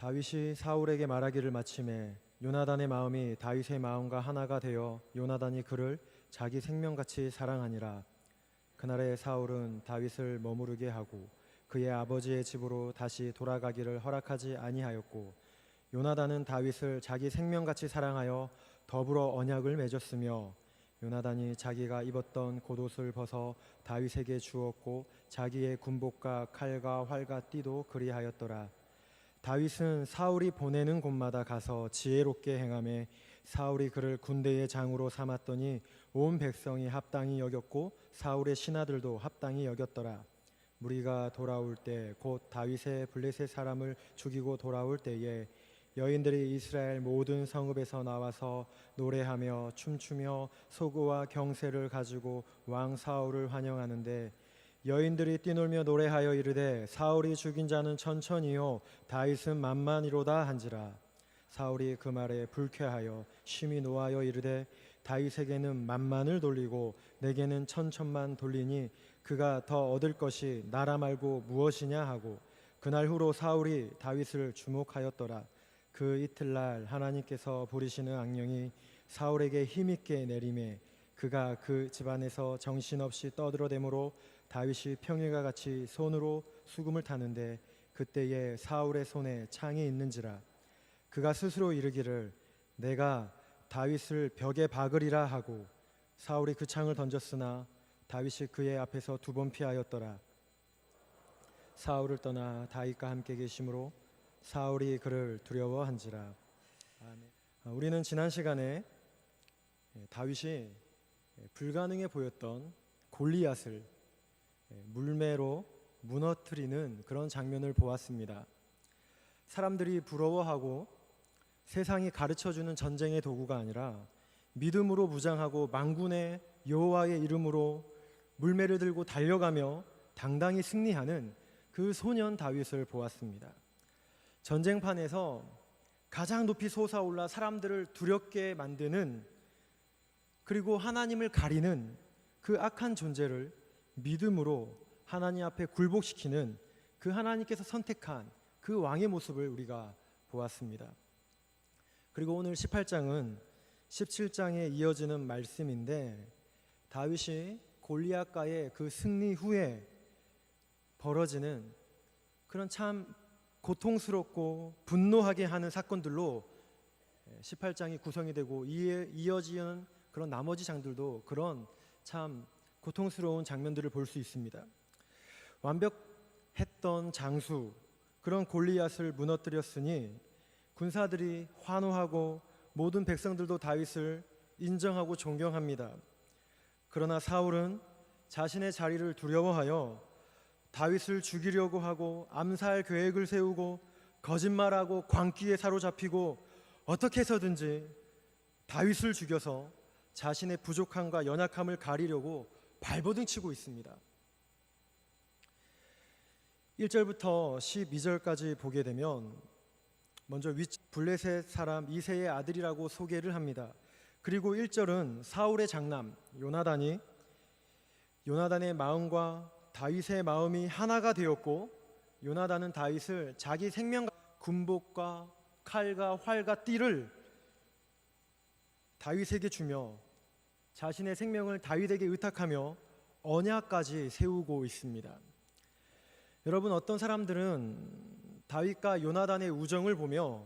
다윗이 사울에게 말하기를 마침에 요나단의 마음이 다윗의 마음과 하나가 되어 요나단이 그를 자기 생명같이 사랑하니라. 그날에 사울은 다윗을 머무르게 하고 그의 아버지의 집으로 다시 돌아가기를 허락하지 아니하였고, 요나단은 다윗을 자기 생명같이 사랑하여 더불어 언약을 맺었으며, 요나단이 자기가 입었던 겉옷을 벗어 다윗에게 주었고 자기의 군복과 칼과 활과 띠도 그리하였더라. 다윗은 사울이 보내는 곳마다 가서 지혜롭게 행하며 사울이 그를 군대의 장으로 삼았더니 온 백성이 합당히 여겼고 사울의 신하들도 합당히 여겼더라. 무리가 돌아올 때 곧 다윗의 블레셋 사람을 죽이고 돌아올 때에 여인들이 이스라엘 모든 성읍에서 나와서 노래하며 춤추며 소고와 경새를 가지고 왕 사울을 환영하는데, 여인들이 뛰놀며 노래하여 이르되 사울이 죽인 자는 천천히요 다윗은 만만이로다 한지라. 사울이 그 말에 불쾌하여 심히 노하여 이르되 다윗에게는 만만을 돌리고 내게는 천천만 돌리니 그가 더 얻을 것이 나라 말고 무엇이냐 하고, 그날 후로 사울이 다윗을 주목하였더라. 그 이틀날 하나님께서 부리시는 악령이 사울에게 힘있게 내림에 그가 그 집안에서 정신없이 떠들어대므로 다윗이 평일과 같이 손으로 수금을 타는데 그때에 사울의 손에 창이 있는지라. 그가 스스로 이르기를 내가 다윗을 벽에 박으리라 하고, 사울이 그 창을 던졌으나 다윗이 그의 앞에서 2번 피하였더라. 사울을 떠나 다윗과 함께 계심으로 사울이 그를 두려워한지라. 아멘. 우리는 지난 시간에 다윗이 불가능해 보였던 골리앗을 물매로 무너뜨리는 그런 장면을 보았습니다. 사람들이 부러워하고 세상이 가르쳐주는 전쟁의 도구가 아니라 믿음으로 무장하고 만군의 여호와의 이름으로 물매를 들고 달려가며 당당히 승리하는 그 소년 다윗을 보았습니다. 전쟁판에서 가장 높이 솟아올라 사람들을 두렵게 만드는, 그리고 하나님을 가리는 그 악한 존재를 믿음으로 하나님 앞에 굴복시키는 그 하나님께서 선택한 그 왕의 모습을 우리가 보았습니다. 그리고 오늘 18장은 17장에 이어지는 말씀인데, 다윗이 골리앗과의 그 승리 후에 벌어지는 그런 참 고통스럽고 분노하게 하는 사건들로 18장이 구성이 되고 이어지는 그런 나머지 장들도 그런 참 고통스러운 장면들을 볼 수 있습니다. 완벽했던 장수, 그런 골리앗을 무너뜨렸으니 군사들이 환호하고 모든 백성들도 다윗을 인정하고 존경합니다. 그러나 사울은 자신의 자리를 두려워하여 다윗을 죽이려고 하고 암살 계획을 세우고 거짓말하고 광기에 사로잡히고 어떻게 해서든지 다윗을 죽여서 자신의 부족함과 연약함을 가리려고 발버둥치고 있습니다. 1절부터 12절까지 보게 되면 먼저 블레셋 사람 이새의 아들이라고 소개를 합니다. 그리고 1절은 사울의 장남 요나단의 마음과 다윗의 마음이 하나가 되었고, 요나단은 다윗을 자기 생명과 군복과 칼과 활과 띠를 다윗에게 주며 자신의 생명을 다윗에게 의탁하며 언약까지 세우고 있습니다. 여러분, 어떤 사람들은 다윗과 요나단의 우정을 보며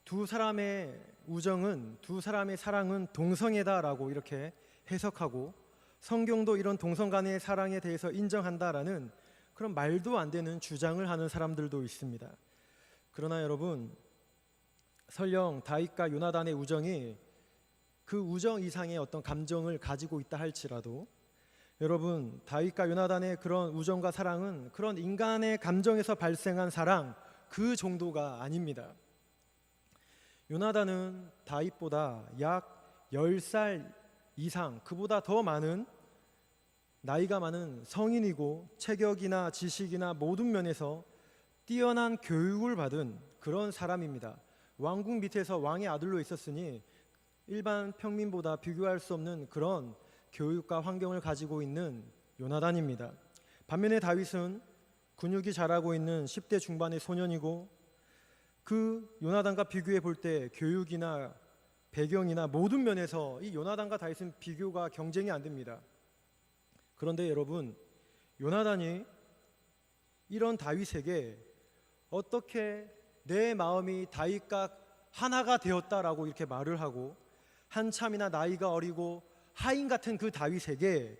두 사람의 우정은, 두 사람의 사랑은 동성애다라고 이렇게 해석하고, 성경도 이런 동성 간의 사랑에 대해서 인정한다라는 그런 말도 안 되는 주장을 하는 사람들도 있습니다. 그러나 여러분, 설령 다윗과 요나단의 우정이 그 우정 이상의 어떤 감정을 가지고 있다 할지라도, 여러분, 다윗과 요나단의 그런 우정과 사랑은 그런 인간의 감정에서 발생한 사랑 그 정도가 아닙니다. 요나단은 다윗보다 약 10살 이상, 그보다 더 많은 나이가 많은 성인이고 체격이나 지식이나 모든 면에서 뛰어난 교육을 받은 그런 사람입니다. 왕궁 밑에서 왕의 아들로 있었으니 일반 평민보다 비교할 수 없는 그런 교육과 환경을 가지고 있는 요나단입니다. 반면에 다윗은 근육이 자라고 있는 10대 중반의 소년이고 그 요나단과 비교해 볼 때 교육이나 배경이나 모든 면에서 이 요나단과 다윗은 비교가 경쟁이 안 됩니다. 그런데 여러분, 요나단이 이런 다윗에게 어떻게 내 마음이 다윗과 하나가 되었다라고 이렇게 말을 하고, 한참이나 나이가 어리고 하인 같은 그 다윗에게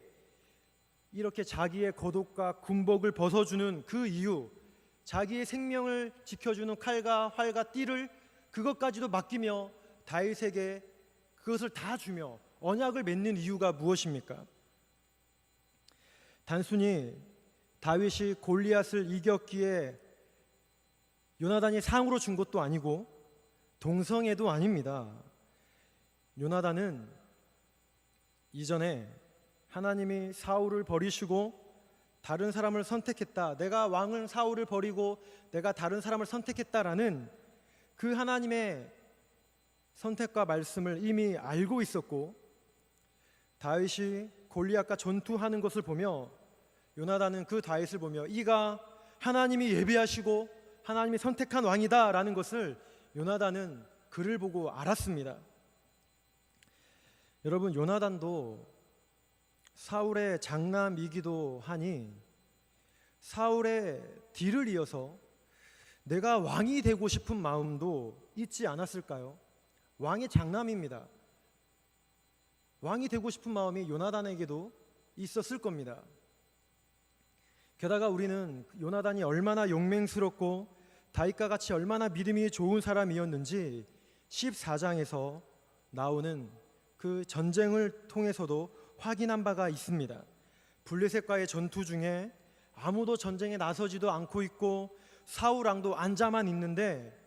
이렇게 자기의 겉옷과 군복을 벗어주는 그 이유, 자기의 생명을 지켜주는 칼과 활과 띠를 그것까지도 맡기며 다윗에게 그것을 다 주며 언약을 맺는 이유가 무엇입니까? 단순히 다윗이 골리앗을 이겼기에 요나단이 상으로 준 것도 아니고 동성애도 아닙니다. 요나단은 이전에 하나님이 사울을 버리시고 다른 사람을 선택했다, 내가 왕은 사울을 버리고 내가 다른 사람을 선택했다라는 그 하나님의 선택과 말씀을 이미 알고 있었고, 다윗이 골리앗과 전투하는 것을 보며 요나단은 그 다윗을 보며 이가 하나님이 예비하시고 하나님이 선택한 왕이다 라는 것을 요나단은 그를 보고 알았습니다. 여러분, 요나단도 사울의 장남이기도 하니 사울의 뒤를 이어서 내가 왕이 되고 싶은 마음도 있지 않았을까요? 왕의 장남입니다. 왕이 되고 싶은 마음이 요나단에게도 있었을 겁니다. 게다가 우리는 요나단이 얼마나 용맹스럽고 다윗과 같이 얼마나 믿음이 좋은 사람이었는지 14장에서 나오는 그 전쟁을 통해서도 확인한 바가 있습니다. 블레셋과의 전투 중에 아무도 전쟁에 나서지도 않고 있고 사울 왕도 앉아만 있는데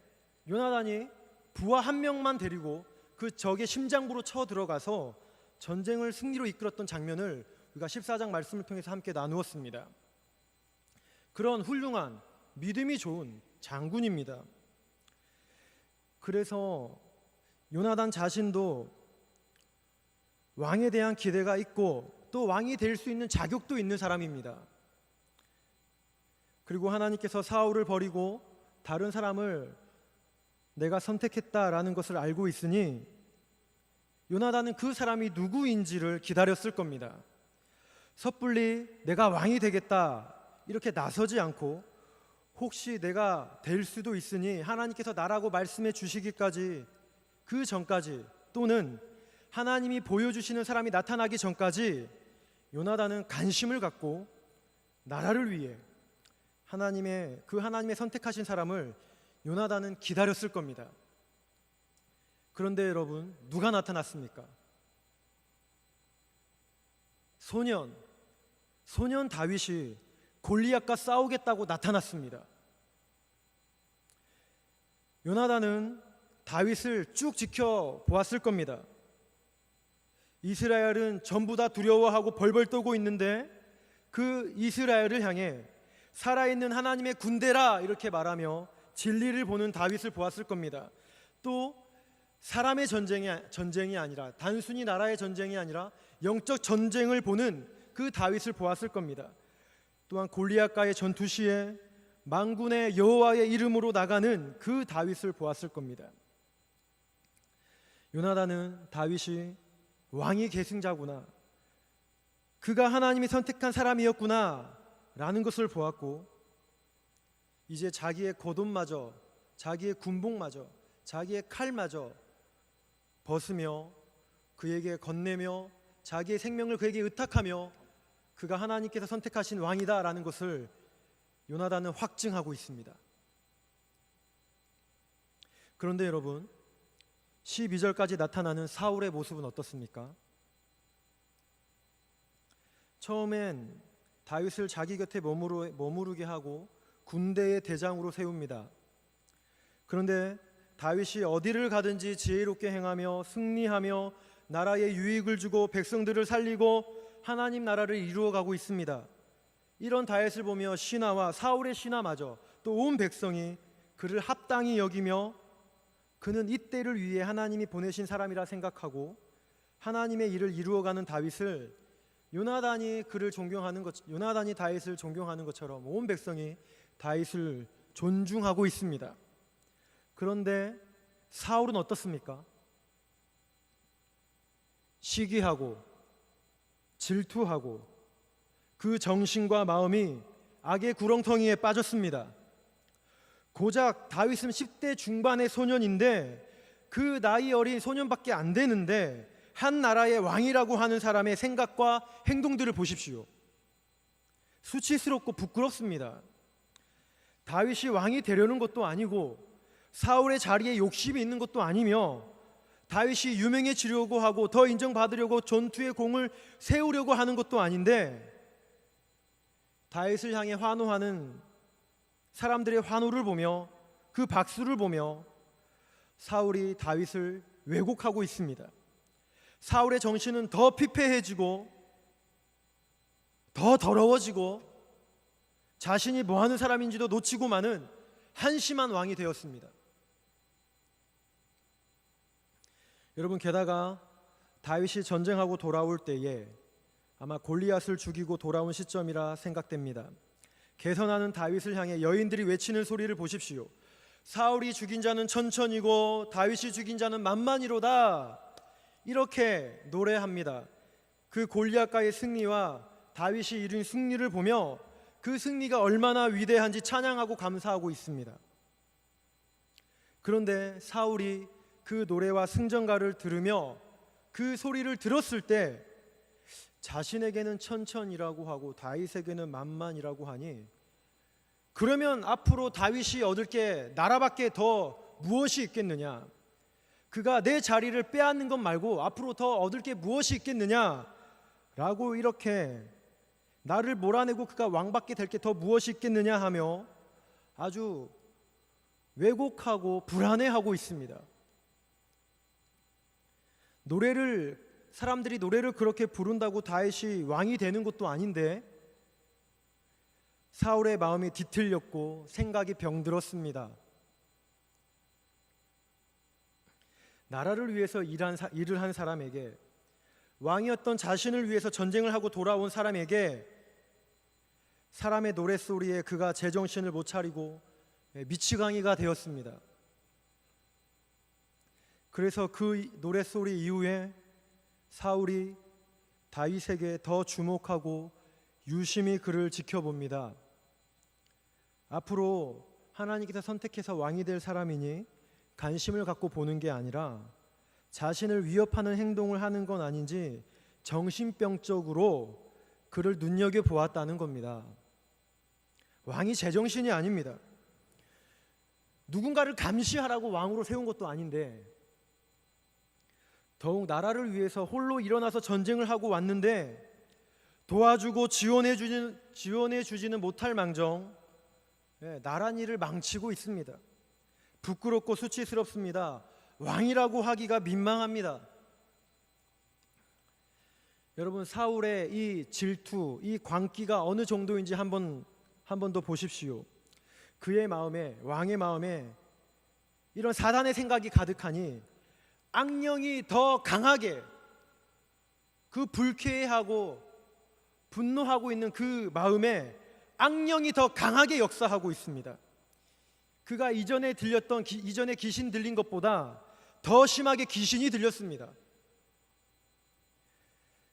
요나단이 부하 한 명만 데리고 그 적의 심장부로 쳐 들어가서 전쟁을 승리로 이끌었던 장면을 우리가 14장 말씀을 통해서 함께 나누었습니다. 그런 훌륭한 믿음이 좋은 장군입니다. 그래서 요나단 자신도 왕에 대한 기대가 있고 또 왕이 될 수 있는 자격도 있는 사람입니다. 그리고 하나님께서 사울을 버리고 다른 사람을 내가 선택했다라는 것을 알고 있으니 요나단은 그 사람이 누구인지를 기다렸을 겁니다. 섣불리 내가 왕이 되겠다 이렇게 나서지 않고 혹시 내가 될 수도 있으니 하나님께서 나라고 말씀해 주시기까지 그 전까지 또는 하나님이 보여주시는 사람이 나타나기 전까지 요나단은 관심을 갖고 나라를 위해 하나님의 선택하신 사람을 요나단은 기다렸을 겁니다. 그런데 여러분, 누가 나타났습니까? 소년 다윗이 골리앗과 싸우겠다고 나타났습니다. 요나단은 다윗을 쭉 지켜보았을 겁니다. 이스라엘은 전부 다 두려워하고 벌벌 떨고 있는데 그 이스라엘을 향해 살아있는 하나님의 군대라 이렇게 말하며 진리를 보는 다윗을 보았을 겁니다. 또 사람의 전쟁이 아니라 단순히 나라의 전쟁이 아니라 영적 전쟁을 보는 그 다윗을 보았을 겁니다. 또한 골리앗과의 전투 시에 만군의 여호와의 이름으로 나가는 그 다윗을 보았을 겁니다. 요나단은 다윗이 왕의 계승자구나, 그가 하나님이 선택한 사람이었구나 라는 것을 보았고, 이제 자기의 겉옷마저, 자기의 군복마저, 자기의 칼마저 벗으며 그에게 건네며 자기의 생명을 그에게 의탁하며 그가 하나님께서 선택하신 왕이다 라는 것을 요나단은 확증하고 있습니다. 그런데 여러분, 12절까지 나타나는 사울의 모습은 어떻습니까? 처음엔 다윗을 자기 곁에 머무르게 하고 군대의 대장으로 세웁니다. 그런데 다윗이 어디를 가든지 지혜롭게 행하며 승리하며 나라에 유익을 주고 백성들을 살리고 하나님 나라를 이루어가고 있습니다. 이런 다윗을 보며 신하와 사울의 신하마저 또 온 백성이 그를 합당히 여기며 그는 이때를 위해 하나님이 보내신 사람이라 생각하고 하나님의 일을 이루어가는 다윗을 요나단이 다윗을 존경하는 것처럼 온 백성이 다윗을 존중하고 있습니다. 그런데 사울은 어떻습니까? 시기하고 질투하고 그 정신과 마음이 악의 구렁텅이에 빠졌습니다. 고작 다윗은 10대 중반의 소년인데 그 나이 어린 소년밖에 안 되는데 한 나라의 왕이라고 하는 사람의 생각과 행동들을 보십시오. 수치스럽고 부끄럽습니다. 다윗이 왕이 되려는 것도 아니고 사울의 자리에 욕심이 있는 것도 아니며 다윗이 유명해지려고 하고 더 인정받으려고 전투의 공을 세우려고 하는 것도 아닌데 다윗을 향해 환호하는 사람들의 환호를 보며 그 박수를 보며 사울이 다윗을 왜곡하고 있습니다. 사울의 정신은 더 피폐해지고 더 더러워지고 자신이 뭐하는 사람인지도 놓치고 마는 한심한 왕이 되었습니다. 여러분, 게다가 다윗이 전쟁하고 돌아올 때에 아마 골리앗을 죽이고 돌아온 시점이라 생각됩니다. 개선하는 다윗을 향해 여인들이 외치는 소리를 보십시오. 사울이 죽인 자는 천천이고 다윗이 죽인 자는 만만이로다, 이렇게 노래합니다. 그 골리앗과의 승리와 다윗이 이룬 승리를 보며 그 승리가 얼마나 위대한지 찬양하고 감사하고 있습니다. 그런데 사울이 그 노래와 승전가를 들으며 그 소리를 들었을 때 자신에게는 천천이라고 하고 다윗에게는 만만이라고 하니 그러면 앞으로 다윗이 얻을 게 나라밖에 더 무엇이 있겠느냐, 그가 내 자리를 빼앗는 것 말고 앞으로 더 얻을 게 무엇이 있겠느냐라고 이렇게 나를 몰아내고 그가 왕받게 될 게 더 무엇이 있겠느냐 하며 아주 왜곡하고 불안해하고 있습니다. 사람들이 노래를 그렇게 부른다고 다윗이 왕이 되는 것도 아닌데 사울의 마음이 뒤틀렸고 생각이 병들었습니다. 나라를 위해서 일을 한 사람에게, 왕이었던 자신을 위해서 전쟁을 하고 돌아온 사람에게 사람의 노랫소리에 그가 제정신을 못 차리고 미치광이가 되었습니다. 그래서 그 노랫소리 이후에 사울이 다윗에게 더 주목하고 유심히 그를 지켜봅니다. 앞으로 하나님께서 선택해서 왕이 될 사람이니 관심을 갖고 보는 게 아니라 자신을 위협하는 행동을 하는 건 아닌지 정신병적으로 그를 눈여겨보았다는 겁니다. 왕이 제정신이 아닙니다. 누군가를 감시하라고 왕으로 세운 것도 아닌데 더욱 나라를 위해서 홀로 일어나서 전쟁을 하고 왔는데 도와주고 지원해주지는 못할 망정 나란 일을 망치고 있습니다. 부끄럽고 수치스럽습니다. 왕이라고 하기가 민망합니다. 여러분, 사울의 이 질투, 이 광기가 어느 정도인지 한 번 더 보십시오. 그의 마음에, 왕의 마음에 이런 사단의 생각이 가득하니 악령이 더 강하게, 그 불쾌해하고 분노하고 있는 그 마음에 악령이 더 강하게 역사하고 있습니다. 그가 이전에 귀신 들린 것보다 더 심하게 귀신이 들렸습니다.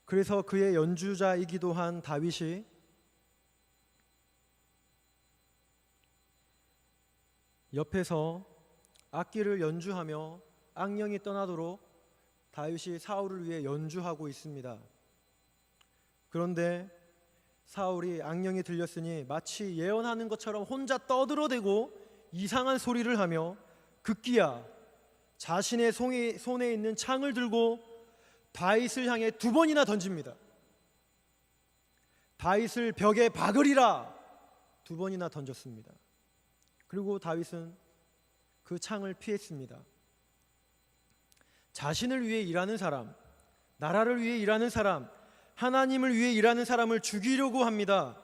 그래서 그의 연주자이기도 한 다윗이 옆에서 악기를 연주하며 악령이 떠나도록 다윗이 사울을 위해 연주하고 있습니다. 그런데 사울이 악령이 들렸으니 마치 예언하는 것처럼 혼자 떠들어대고 이상한 소리를 하며 급기야 자신의 손에 있는 창을 들고 다윗을 향해 2번이나 던집니다. 다윗을 벽에 박으리라 2번이나 던졌습니다. 그리고 다윗은 그 창을 피했습니다. 자신을 위해 일하는 사람, 나라를 위해 일하는 사람, 하나님을 위해 일하는 사람을 죽이려고 합니다.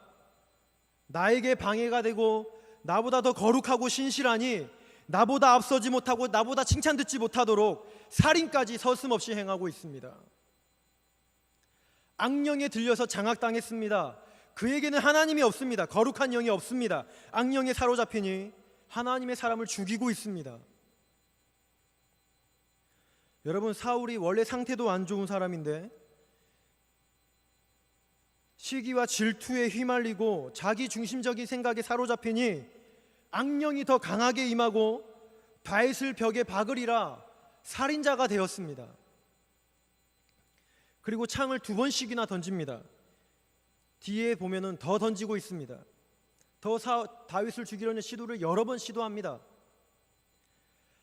나에게 방해가 되고 나보다 더 거룩하고 신실하니 나보다 앞서지 못하고 나보다 칭찬 듣지 못하도록 살인까지 서슴없이 행하고 있습니다. 악령에 들려서 장악당했습니다. 그에게는 하나님이 없습니다. 거룩한 영이 없습니다. 악령에 사로잡히니 하나님의 사람을 죽이고 있습니다. 여러분, 사울이 원래 상태도 안 좋은 사람인데 시기와 질투에 휘말리고 자기 중심적인 생각에 사로잡히니 악령이 더 강하게 임하고 다윗을 벽에 박으리라 살인자가 되었습니다. 그리고 창을 2번씩이나 던집니다. 뒤에 보면은 더 던지고 있습니다. 다윗을 죽이려는 시도를 여러 번 시도합니다.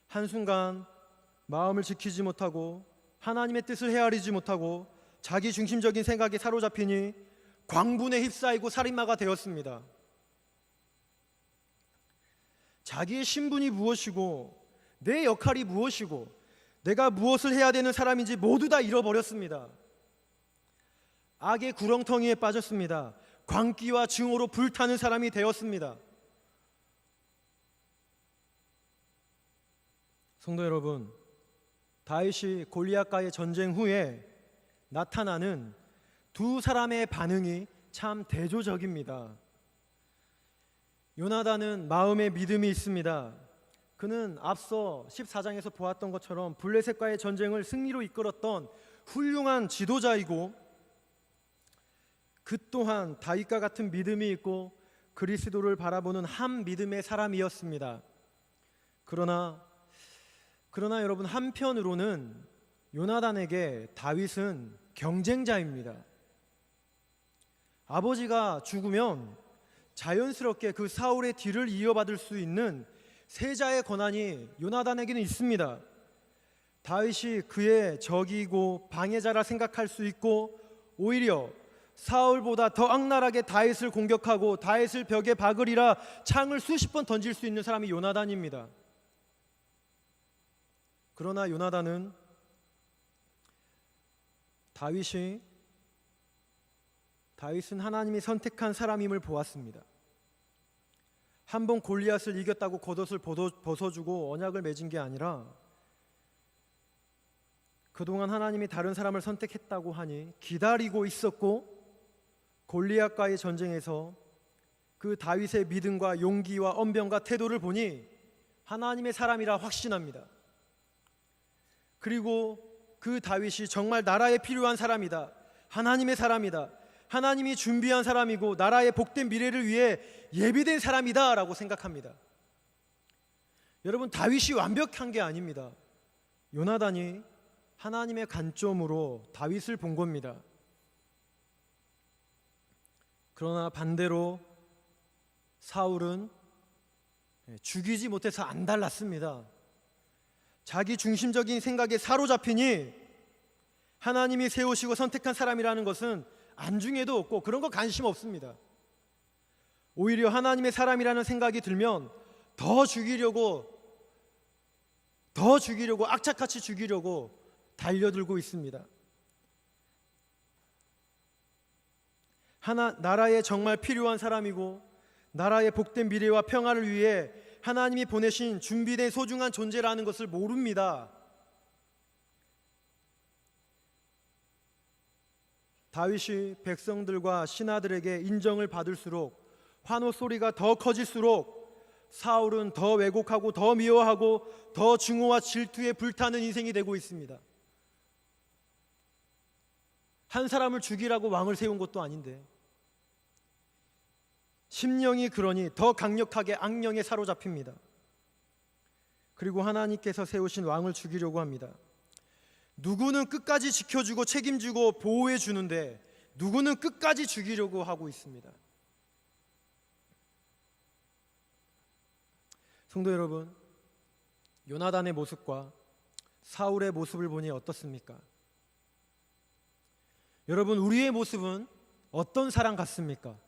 한순간 마음을 지키지 못하고 하나님의 뜻을 헤아리지 못하고 자기 중심적인 생각에 사로잡히니 광분에 휩싸이고 살인마가 되었습니다. 자기의 신분이 무엇이고 내 역할이 무엇이고 내가 무엇을 해야 되는 사람인지 모두 다 잃어버렸습니다. 악의 구렁텅이에 빠졌습니다. 광기와 증오로 불타는 사람이 되었습니다. 성도 여러분, 다윗이 골리앗과의 전쟁 후에 나타나는 두 사람의 반응이 참 대조적입니다. 요나단은 마음의 믿음이 있습니다. 그는 앞서 14장에서 보았던 것처럼 블레셋과의 전쟁을 승리로 이끌었던 훌륭한 지도자이고, 그 또한 다윗과 같은 믿음이 있고 그리스도를 바라보는 한 믿음의 사람이었습니다. 그러나 여러분, 한편으로는 요나단에게 다윗은 경쟁자입니다. 아버지가 죽으면 자연스럽게 그 사울의 뒤를 이어받을 수 있는 세자의 권한이 요나단에게는 있습니다. 다윗이 그의 적이고 방해자라 생각할 수 있고 오히려 사울보다 더 악랄하게 다윗을 공격하고 다윗을 벽에 박으리라 창을 수십 번 던질 수 있는 사람이 요나단입니다. 그러나 요나단은 다윗은 하나님이 선택한 사람임을 보았습니다. 한번 골리앗을 이겼다고 겉옷을 벗어주고 언약을 맺은 게 아니라 그동안 하나님이 다른 사람을 선택했다고 하니 기다리고 있었고, 골리앗과의 전쟁에서 그 다윗의 믿음과 용기와 언변과 태도를 보니 하나님의 사람이라 확신합니다. 그리고 그 다윗이 정말 나라에 필요한 사람이다, 하나님의 사람이다, 하나님이 준비한 사람이고 나라의 복된 미래를 위해 예비된 사람이다 라고 생각합니다. 여러분, 다윗이 완벽한 게 아닙니다. 요나단이 하나님의 관점으로 다윗을 본 겁니다. 그러나 반대로 사울은 죽이지 못해서 안달났습니다. 자기 중심적인 생각에 사로잡히니 하나님이 세우시고 선택한 사람이라는 것은 안중에도 없고 그런 거 관심 없습니다. 오히려 하나님의 사람이라는 생각이 들면 더 죽이려고 악착같이 죽이려고 달려들고 있습니다. 나라에 정말 필요한 사람이고 나라의 복된 미래와 평화를 위해 하나님이 보내신 준비된 소중한 존재라는 것을 모릅니다. 다윗이 백성들과 신하들에게 인정을 받을수록, 환호 소리가 더 커질수록 사울은 더 왜곡하고 더 미워하고 더 증오와 질투에 불타는 인생이 되고 있습니다. 한 사람을 죽이라고 왕을 세운 것도 아닌데 심령이 그러니 더 강력하게 악령에 사로잡힙니다. 그리고 하나님께서 세우신 왕을 죽이려고 합니다. 누구는 끝까지 지켜주고 책임지고 보호해 주는데 누구는 끝까지 죽이려고 하고 있습니다. 성도 여러분, 요나단의 모습과 사울의 모습을 보니 어떻습니까? 여러분, 우리의 모습은 어떤 사람 같습니까?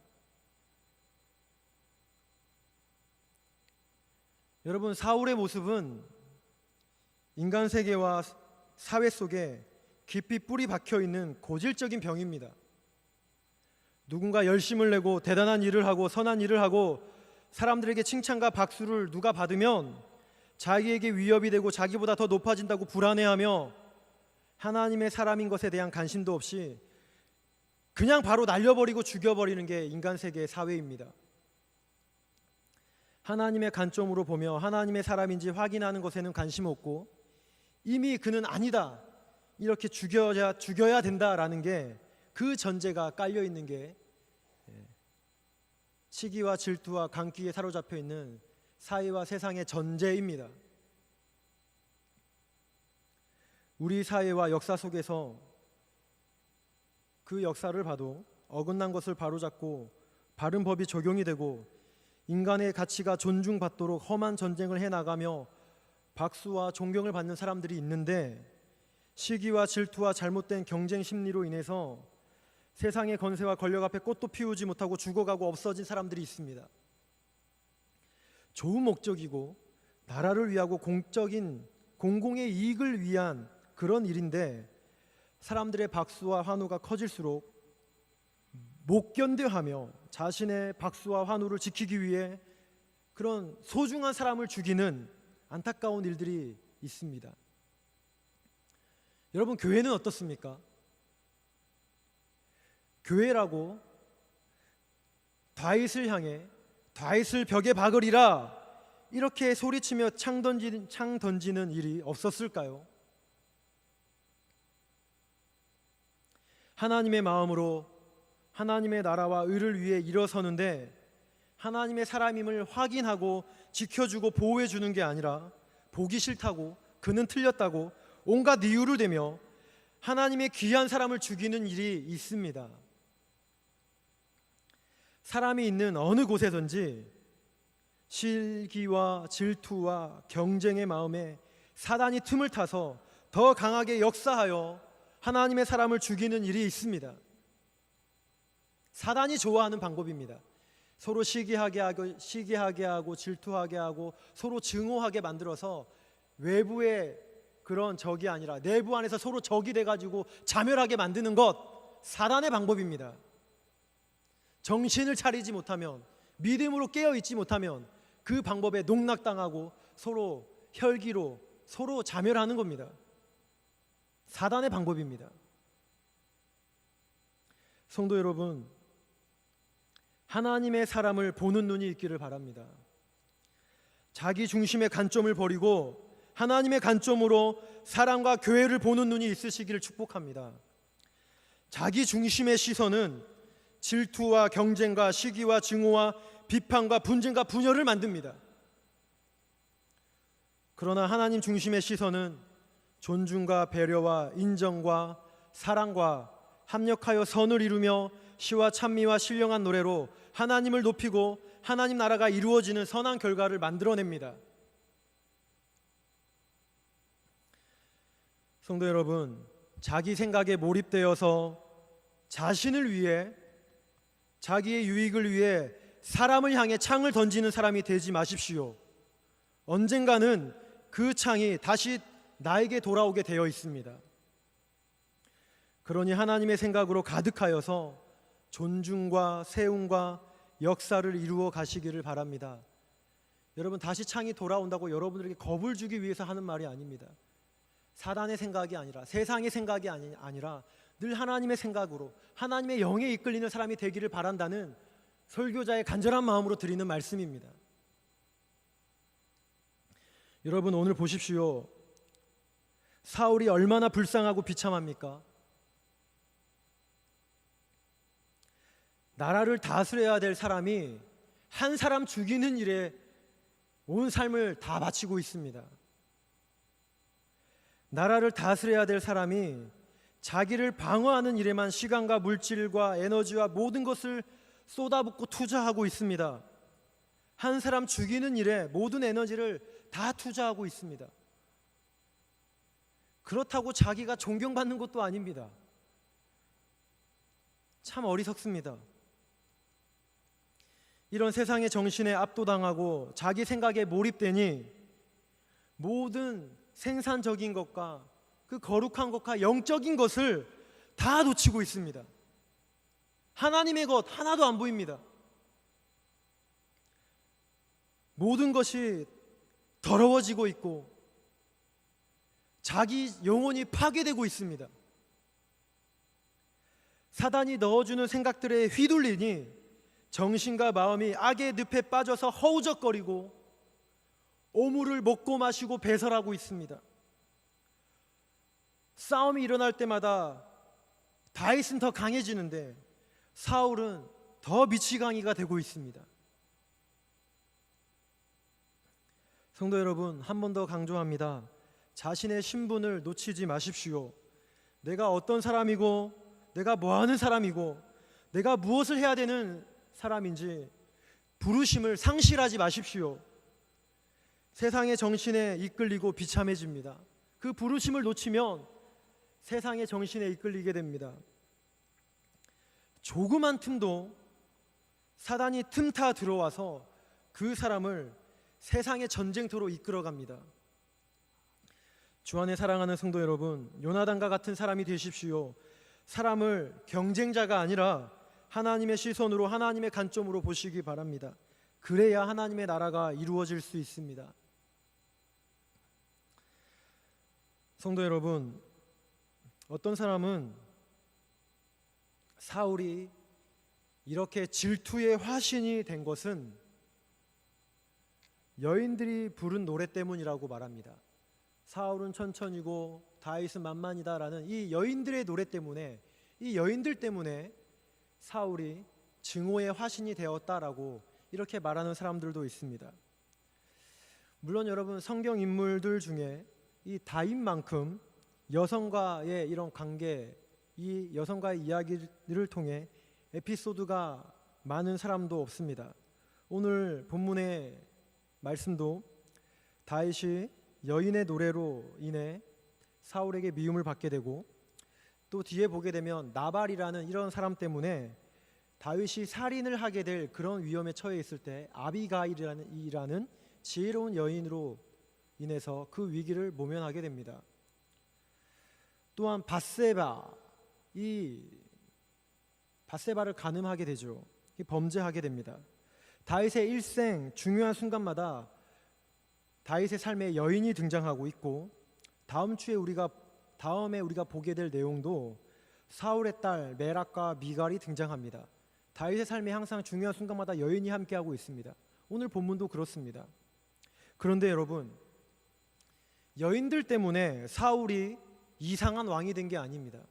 여러분, 사울의 모습은 인간 세계와 사회 속에 깊이 뿌리 박혀 있는 고질적인 병입니다. 누군가 열심을 내고 대단한 일을 하고 선한 일을 하고 사람들에게 칭찬과 박수를 누가 받으면 자기에게 위협이 되고 자기보다 더 높아진다고 불안해하며 하나님의 사람인 것에 대한 관심도 없이 그냥 바로 날려버리고 죽여버리는 게 인간 세계의 사회입니다. 하나님의 관점으로 보며 하나님의 사람인지 확인하는 것에는 관심 없고 이미 그는 아니다, 이렇게 죽여야 된다라는 게, 그 전제가 깔려 있는 게 시기와 질투와 강기에 사로잡혀 있는 사회와 세상의 전제입니다. 우리 사회와 역사 속에서 그 역사를 봐도 어긋난 것을 바로잡고 바른 법이 적용이 되고 인간의 가치가 존중받도록 험한 전쟁을 해나가며 박수와 존경을 받는 사람들이 있는데, 시기와 질투와 잘못된 경쟁 심리로 인해서 세상의 건세와 권력 앞에 꽃도 피우지 못하고 죽어가고 없어진 사람들이 있습니다. 좋은 목적이고 나라를 위하고 공공의 이익을 위한 그런 일인데, 사람들의 박수와 환호가 커질수록 못 견뎌하며 자신의 박수와 환호를 지키기 위해 그런 소중한 사람을 죽이는 안타까운 일들이 있습니다. 여러분, 교회는 어떻습니까? 교회라고 다윗을 향해 다윗을 벽에 박으리라 이렇게 소리치며 창 던지는 일이 없었을까요? 하나님의 마음으로 하나님의 나라와 의를 위해 일어서는데, 하나님의 사람임을 확인하고 지켜주고 보호해주는 게 아니라 보기 싫다고, 그는 틀렸다고 온갖 이유를 대며 하나님의 귀한 사람을 죽이는 일이 있습니다. 사람이 있는 어느 곳에든지 시기와 질투와 경쟁의 마음에 사단이 틈을 타서 더 강하게 역사하여 하나님의 사람을 죽이는 일이 있습니다. 사단이 좋아하는 방법입니다. 서로 시기하게 하고 질투하게 하고 서로 증오하게 만들어서 외부의 그런 적이 아니라 내부 안에서 서로 적이 돼가지고 자멸하게 만드는 것, 사단의 방법입니다. 정신을 차리지 못하면, 믿음으로 깨어있지 못하면 그 방법에 농락당하고 서로 혈기로 서로 자멸하는 겁니다. 사단의 방법입니다. 성도 여러분, 하나님의 사람을 보는 눈이 있기를 바랍니다. 자기 중심의 관점을 버리고 하나님의 관점으로 사람과 교회를 보는 눈이 있으시기를 축복합니다. 자기 중심의 시선은 질투와 경쟁과 시기와 증오와 비판과 분쟁과 분열을 만듭니다. 그러나 하나님 중심의 시선은 존중과 배려와 인정과 사랑과 합력하여 선을 이루며 시와 찬미와 신령한 노래로 하나님을 높이고 하나님 나라가 이루어지는 선한 결과를 만들어냅니다. 성도 여러분, 자기 생각에 몰입되어서 자신을 위해, 자기의 유익을 위해 사람을 향해 창을 던지는 사람이 되지 마십시오. 언젠가는 그 창이 다시 나에게 돌아오게 되어 있습니다. 그러니 하나님의 생각으로 가득하여서 존중과 세움과 역사를 이루어 가시기를 바랍니다. 여러분, 다시 창이 돌아온다고 여러분들에게 겁을 주기 위해서 하는 말이 아닙니다. 사단의 생각이 아니라, 세상의 생각이 아니라 늘 하나님의 생각으로 하나님의 영에 이끌리는 사람이 되기를 바란다는 설교자의 간절한 마음으로 드리는 말씀입니다. 여러분, 오늘 보십시오. 사울이 얼마나 불쌍하고 비참합니까? 나라를 다스려야 될 사람이 한 사람 죽이는 일에 온 삶을 다 바치고 있습니다. 나라를 다스려야 될 사람이 자기를 방어하는 일에만 시간과 물질과 에너지와 모든 것을 쏟아붓고 투자하고 있습니다. 한 사람 죽이는 일에 모든 에너지를 다 투자하고 있습니다. 그렇다고 자기가 존경받는 것도 아닙니다. 참 어리석습니다. 이런 세상의 정신에 압도당하고 자기 생각에 몰입되니 모든 생산적인 것과 그 거룩한 것과 영적인 것을 다 놓치고 있습니다. 하나님의 것 하나도 안 보입니다. 모든 것이 더러워지고 있고 자기 영혼이 파괴되고 있습니다. 사단이 넣어주는 생각들에 휘둘리니 정신과 마음이 악의 늪에 빠져서 허우적거리고 오물을 먹고 마시고 배설하고 있습니다. 싸움이 일어날 때마다 다윗은 더 강해지는데 사울은 더 미치광이가 되고 있습니다. 성도 여러분, 한 번 더 강조합니다. 자신의 신분을 놓치지 마십시오. 내가 어떤 사람이고, 내가 뭐하는 사람이고, 내가 무엇을 해야 되는 사람인지 부르심을 상실하지 마십시오. 세상의 정신에 이끌리고 비참해집니다. 그 부르심을 놓치면 세상의 정신에 이끌리게 됩니다. 조그만 틈도 사단이 틈타 들어와서 그 사람을 세상의 전쟁터로 이끌어갑니다. 주 안에 사랑하는 성도 여러분, 요나단과 같은 사람이 되십시오. 사람을 경쟁자가 아니라 하나님의 시선으로, 하나님의 관점으로 보시기 바랍니다. 그래야 하나님의 나라가 이루어질 수 있습니다. 성도 여러분, 어떤 사람은 사울이 이렇게 질투의 화신이 된 것은 여인들이 부른 노래 때문이라고 말합니다. 사울은 천천히고 다윗은 만만이다라는 이 여인들의 노래 때문에, 이 여인들 때문에 사울이 증오의 화신이 되었다라고 이렇게 말하는 사람들도 있습니다. 물론 여러분, 성경 인물들 중에 이 다윗만큼 여성과의 이런 관계, 이 여성과의 이야기를 통해 에피소드가 많은 사람도 없습니다. 오늘 본문의 말씀도 다윗이 여인의 노래로 인해 사울에게 미움을 받게 되고, 또 뒤에 보게 되면 나발이라는 이런 사람 때문에 다윗이 살인을 하게 될 그런 위험에 처해 있을 때 아비가일이라는 지혜로운 여인으로 인해서 그 위기를 모면하게 됩니다. 또한 바세바를 간음하게 되죠. 범죄하게 됩니다. 다윗의 일생 중요한 순간마다 다윗의 삶에 여인이 등장하고 있고, 다음에 우리가 보게 될 내용도 사울의 딸 메락과 미갈이 등장합니다. 다윗의 삶에 항상 중요한 순간마다 여인이 함께하고 있습니다. 오늘 본문도 그렇습니다. 그런데 여러분, 여인들 때문에 사울이 이상한 왕이 된 게 아닙니다.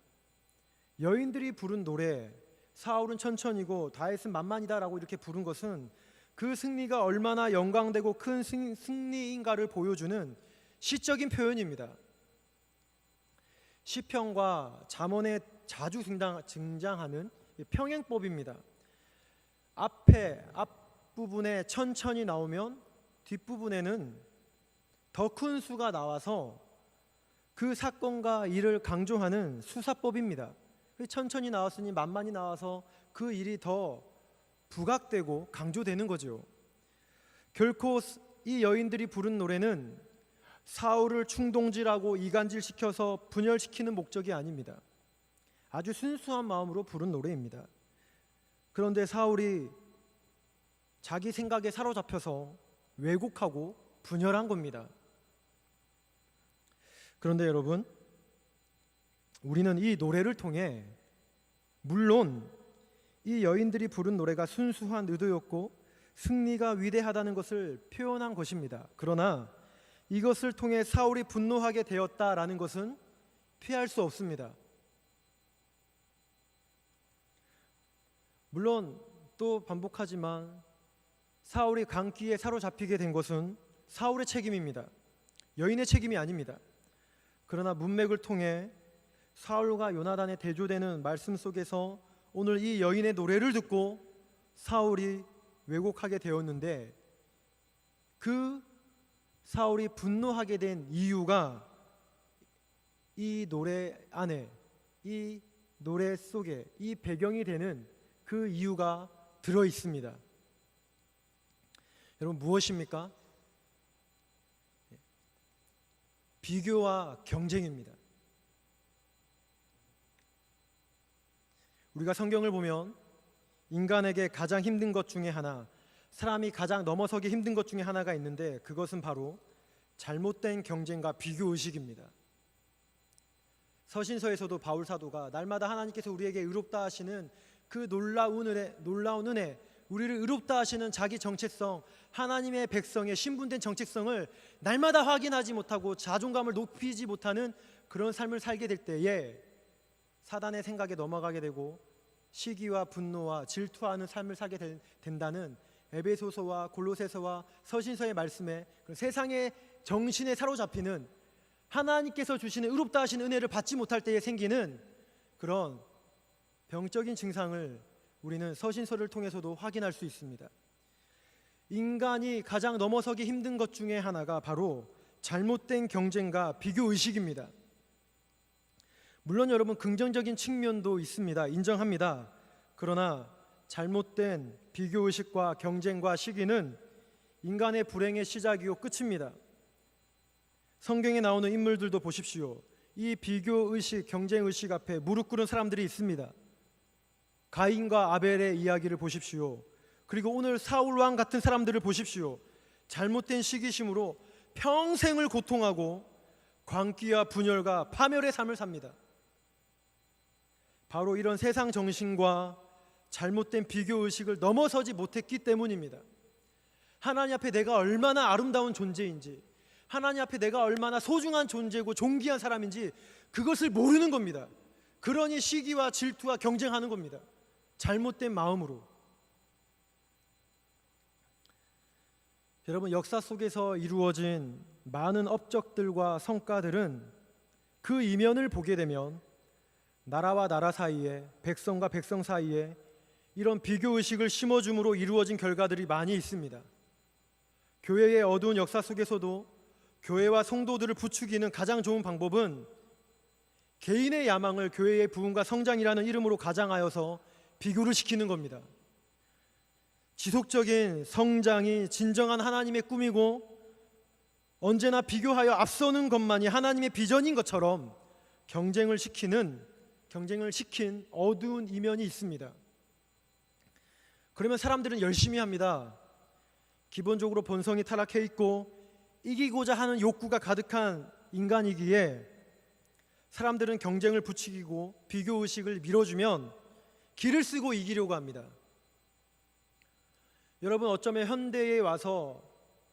여인들이 부른 노래, 사울은 천천히고 다윗은 만만이다라고 이렇게 부른 것은 그 승리가 얼마나 영광되고 큰 승리인가를 보여주는 시적인 표현입니다. 시편과 잠언에 자주 등장하는 평행법입니다. 앞부분에 천천히 나오면 뒷부분에는 더 큰 수가 나와서 그 사건과 일을 강조하는 수사법입니다. 천천히 나왔으니 만만히 나와서 그 일이 더 부각되고 강조되는 거죠. 결코 이 여인들이 부른 노래는 사울을 충동질하고 이간질시켜서 분열시키는 목적이 아닙니다. 아주 순수한 마음으로 부른 노래입니다. 그런데 사울이 자기 생각에 사로잡혀서 왜곡하고 분열한 겁니다. 그런데 여러분, 우리는 이 노래를 통해 물론 이 여인들이 부른 노래가 순수한 의도였고 승리가 위대하다는 것을 표현한 것입니다. 그러나 이것을 통해 사울이 분노하게 되었다라는 것은 피할 수 없습니다. 물론 또 반복하지만 사울이 강기에 사로잡히게 된 것은 사울의 책임입니다. 여인의 책임이 아닙니다. 그러나 문맥을 통해 사울과 요나단의 대조되는 말씀 속에서 오늘 이 여인의 노래를 듣고 사울이 왜곡하게 되었는데, 그 사울이 분노하게 된 이유가 이 노래 안에, 이 노래 속에, 이 배경이 되는 그 이유가 들어 있습니다. 여러분, 무엇입니까? 비교와 경쟁입니다. 우리가 성경을 보면 인간에게 가장 힘든 것 중에 하나, 사람이 가장 넘어서기 힘든 것 중에 하나가 있는데 그것은 바로 잘못된 경쟁과 비교의식입니다. 서신서에서도 바울 사도가 날마다 하나님께서 우리에게 의롭다 하시는 그 놀라운 은혜, 우리를 의롭다 하시는 자기 정체성, 하나님의 백성의 신분된 정체성을 날마다 확인하지 못하고 자존감을 높이지 못하는 그런 삶을 살게 될 때에 사단의 생각에 넘어가게 되고 시기와 분노와 질투하는 삶을 살게 된다는 에베소서와 골로새서와 서신서의 말씀에 세상의 정신에 사로잡히는 하나님께서 주시는 의롭다 하신 은혜를 받지 못할 때에 생기는 그런 병적인 증상을 우리는 서신서를 통해서도 확인할 수 있습니다. 인간이 가장 넘어서기 힘든 것 중에 하나가 바로 잘못된 경쟁과 비교의식입니다. 물론 여러분 긍정적인 측면도 있습니다. 인정합니다. 그러나 잘못된 비교의식과 경쟁과 시기는 인간의 불행의 시작이요 끝입니다. 성경에 나오는 인물들도 보십시오. 이 비교의식, 경쟁의식 앞에 무릎 꿇은 사람들이 있습니다. 가인과 아벨의 이야기를 보십시오. 그리고 오늘 사울 왕 같은 사람들을 보십시오. 잘못된 시기심으로 평생을 고통하고 광기와 분열과 파멸의 삶을 삽니다. 바로 이런 세상 정신과 잘못된 비교의식을 넘어서지 못했기 때문입니다. 하나님 앞에 내가 얼마나 아름다운 존재인지, 하나님 앞에 내가 얼마나 소중한 존재고 존귀한 사람인지 그것을 모르는 겁니다. 그러니 시기와 질투와 경쟁하는 겁니다. 잘못된 마음으로. 여러분, 역사 속에서 이루어진 많은 업적들과 성과들은 그 이면을 보게 되면 나라와 나라 사이에, 백성과 백성 사이에 이런 비교의식을 심어줌으로 이루어진 결과들이 많이 있습니다. 교회의 어두운 역사 속에서도 교회와 성도들을 부추기는 가장 좋은 방법은 개인의 야망을 교회의 부흥과 성장이라는 이름으로 가장하여서 비교를 시키는 겁니다. 지속적인 성장이 진정한 하나님의 꿈이고 언제나 비교하여 앞서는 것만이 하나님의 비전인 것처럼 경쟁을 시킨 어두운 이면이 있습니다. 그러면 사람들은 열심히 합니다. 기본적으로 본성이 타락해 있고 이기고자 하는 욕구가 가득한 인간이기에 사람들은 경쟁을 부추기고 비교의식을 밀어주면 길을 쓰고 이기려고 합니다. 여러분, 어쩌면 현대에 와서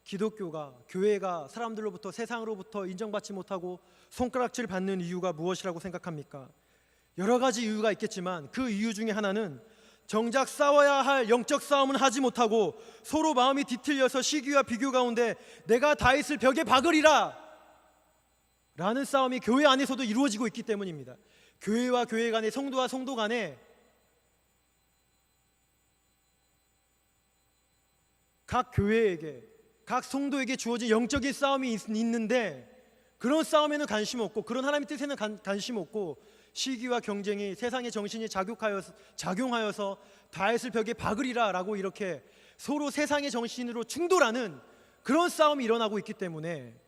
기독교가, 교회가 사람들로부터, 세상으로부터 인정받지 못하고 손가락질 받는 이유가 무엇이라고 생각합니까? 여러 가지 이유가 있겠지만 그 이유 중에 하나는 정작 싸워야 할 영적 싸움은 하지 못하고 서로 마음이 뒤틀려서 시기와 비교 가운데 내가 다윗을 벽에 박으리라 라는 싸움이 교회 안에서도 이루어지고 있기 때문입니다. 교회와 교회 간에, 성도와 성도 간에 각 교회에게, 각 성도에게 주어진 영적인 싸움이 있는데 그런 싸움에는 관심 없고 그런 하나님의 뜻에는 관심 없고 시기와 경쟁이 세상의 정신이 작용하여서 다윗을 벽에 박으리라 라고 이렇게 서로 세상의 정신으로 충돌하는 그런 싸움이 일어나고 있기 때문에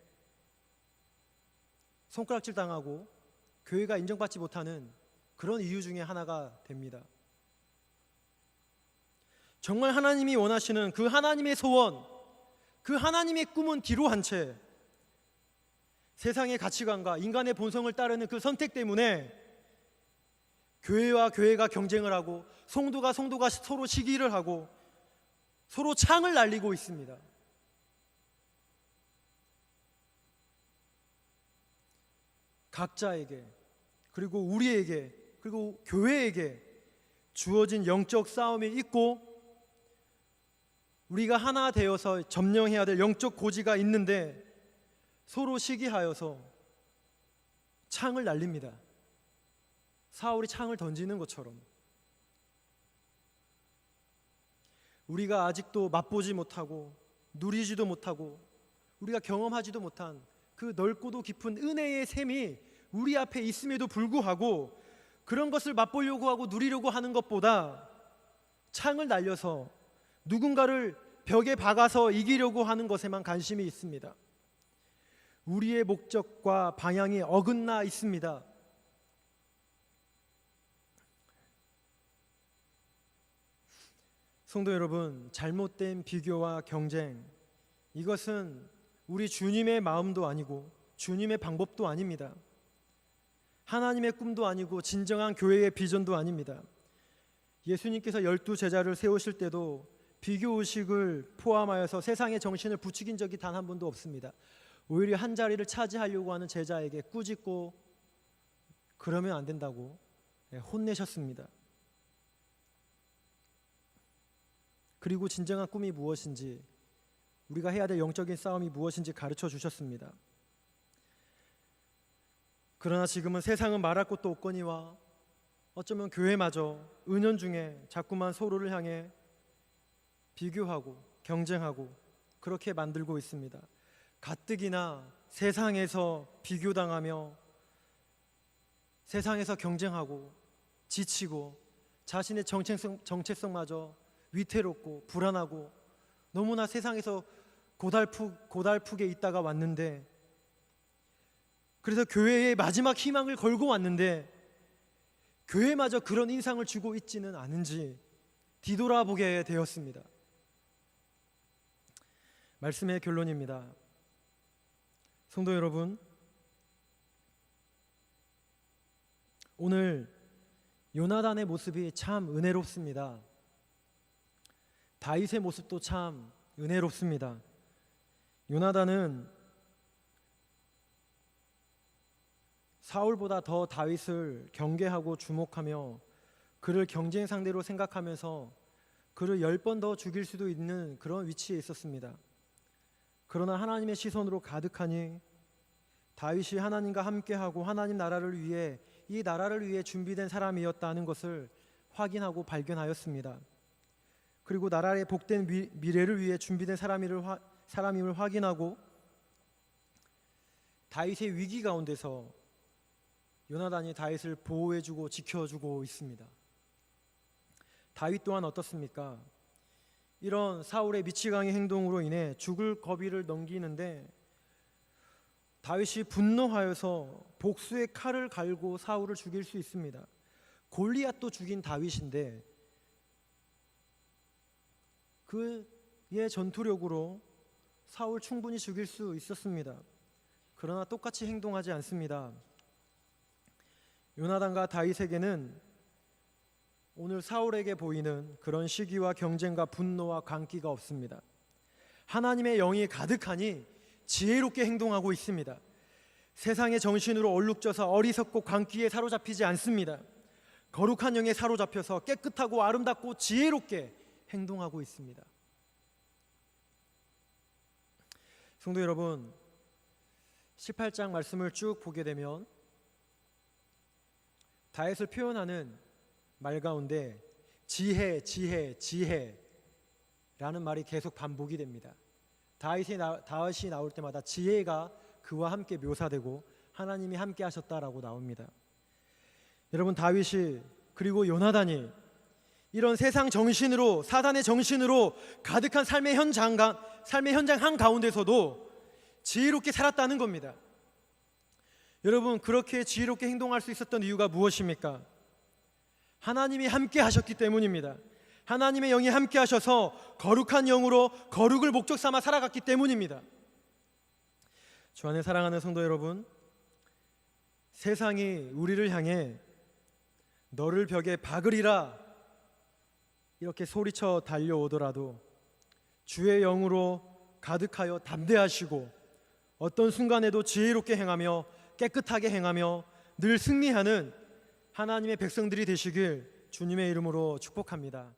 손가락질 당하고 교회가 인정받지 못하는 그런 이유 중에 하나가 됩니다. 정말 하나님이 원하시는 그 하나님의 소원, 그 하나님의 꿈은 뒤로 한 채 세상의 가치관과 인간의 본성을 따르는 그 선택 때문에 교회와 교회가 경쟁을 하고 성도가 서로 시기를 하고 서로 창을 날리고 있습니다. 각자에게, 그리고 우리에게, 그리고 교회에게 주어진 영적 싸움이 있고 우리가 하나 되어서 점령해야 될 영적 고지가 있는데 서로 시기하여서 창을 날립니다. 사울이 창을 던지는 것처럼 우리가 아직도 맛보지 못하고 누리지도 못하고 우리가 경험하지도 못한 그 넓고도 깊은 은혜의 샘이 우리 앞에 있음에도 불구하고 그런 것을 맛보려고 하고 누리려고 하는 것보다 창을 날려서 누군가를 벽에 박아서 이기려고 하는 것에만 관심이 있습니다. 우리의 목적과 방향이 어긋나 있습니다. 성도 여러분, 잘못된 비교와 경쟁, 이것은 우리 주님의 마음도 아니고 주님의 방법도 아닙니다. 하나님의 꿈도 아니고 진정한 교회의 비전도 아닙니다. 예수님께서 12제자를 세우실 때도 비교의식을 포함하여서 세상의 정신을 부추긴 적이 단 한 번도 없습니다. 오히려 한 자리를 차지하려고 하는 제자에게 꾸짖고 그러면 안 된다고 혼내셨습니다. 그리고 진정한 꿈이 무엇인지, 우리가 해야 될 영적인 싸움이 무엇인지 가르쳐 주셨습니다. 그러나 지금은 세상은 말할 것도 없거니와 어쩌면 교회마저 은연중에 자꾸만 서로를 향해 비교하고 경쟁하고 그렇게 만들고 있습니다. 가뜩이나 세상에서 비교당하며 세상에서 경쟁하고 지치고 자신의 정체성마저 위태롭고 불안하고 너무나 세상에서 고달프게 있다가 왔는데, 그래서 교회의 마지막 희망을 걸고 왔는데 교회마저 그런 인상을 주고 있지는 않은지 뒤돌아보게 되었습니다. 말씀의 결론입니다. 성도 여러분, 오늘 요나단의 모습이 참 은혜롭습니다. 다윗의 모습도 참 은혜롭습니다. 요나단은 사울보다 더 다윗을 경계하고 주목하며 그를 경쟁 상대로 생각하면서 그를 10번 더 죽일 수도 있는 그런 위치에 있었습니다. 그러나 하나님의 시선으로 가득하니 다윗이 하나님과 함께하고 하나님 나라를 위해, 이 나라를 위해 준비된 사람이었다는 것을 확인하고 발견하였습니다. 그리고 나라의 복된 미래를 위해 준비된 사람임을 확인하고 다윗의 위기 가운데서 요나단이 다윗을 보호해주고 지켜주고 있습니다. 다윗 또한 어떻습니까? 이런 사울의 미치광이 행동으로 인해 죽을 고비를 넘기는데 다윗이 분노하여서 복수의 칼을 갈고 사울을 죽일 수 있습니다. 골리앗도 죽인 다윗인데 그의 전투력으로 사울 충분히 죽일 수 있었습니다. 그러나 똑같이 행동하지 않습니다. 요나단과 다윗에게는 오늘 사울에게 보이는 그런 시기와 경쟁과 분노와 광기가 없습니다. 하나님의 영이 가득하니 지혜롭게 행동하고 있습니다. 세상의 정신으로 얼룩져서 어리석고 광기에 사로잡히지 않습니다. 거룩한 영에 사로잡혀서 깨끗하고 아름답고 지혜롭게 행동하고 있습니다. 성도 여러분, 18장 말씀을 쭉 보게 되면 다윗을 표현하는 말 가운데 지혜라는 말이 계속 반복이 됩니다. 다윗이 나올 때마다 지혜가 그와 함께 묘사되고 하나님이 함께 하셨다라고 나옵니다. 여러분, 다윗이 그리고 요나단이 이런 세상 정신으로, 사단의 정신으로 가득한 삶의 현장 한가운데서도 지혜롭게 살았다는 겁니다. 여러분, 그렇게 지혜롭게 행동할 수 있었던 이유가 무엇입니까? 하나님이 함께 하셨기 때문입니다. 하나님의 영이 함께 하셔서 거룩한 영으로 거룩을 목적 삼아 살아갔기 때문입니다. 주 안에 사랑하는 성도 여러분, 세상이 우리를 향해 너를 벽에 박으리라 이렇게 소리쳐 달려오더라도 주의 영으로 가득하여 담대하시고 어떤 순간에도 지혜롭게 행하며 깨끗하게 행하며 늘 승리하는 하나님의 백성들이 되시길 주님의 이름으로 축복합니다.